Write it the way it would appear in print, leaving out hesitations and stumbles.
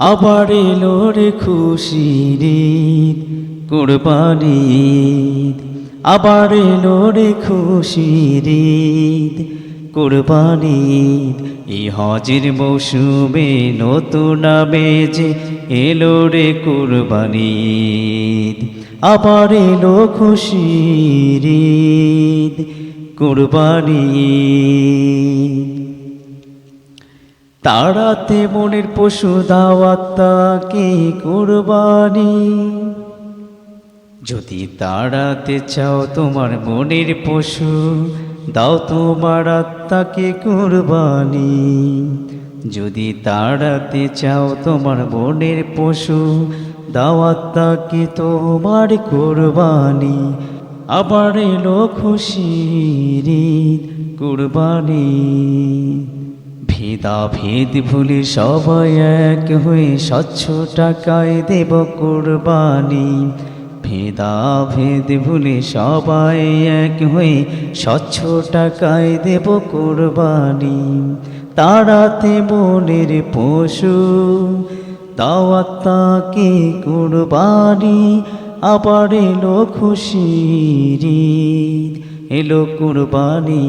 আবার এলো রে খুশির ঈদ, কুরবানির ঈদ। আবার এলো রে খুশির ঈদ, কুরবানির ঈদ। এই হজের মৌসুমে নতুন আমেজে এলো রে কুরবানির ঈদ। আবার এলো খুশির ঈদ, কুরবানির ঈদ। তাড়াতে মনের পশু দাও আত্মাকে কুরবানি। যদি তাড়াতে চাও তোমার মনের পশু, দাও তোমার আত্মাকে কুরবানি। যদি তাড়াতে চাও তোমার মনের পশু, দাও আত্মাকে তোমার কুরবানি। আবার এলো খুশির ঈদ, কুরবানি। ভেদাভেদ ভুলে সবাই এক হয়ে স্বচ্ছ টাকায় দেব কুরবানি। ভেদাভেদ ভুলে সবাই এক হয়ে স্বচ্ছ টাকায় দেব কুরবানি। তাড়াতে মনের পশু, দাও আত্মাকে কুরবানি। আবার এলো খুশির ঈদ, এলো কুরবানি।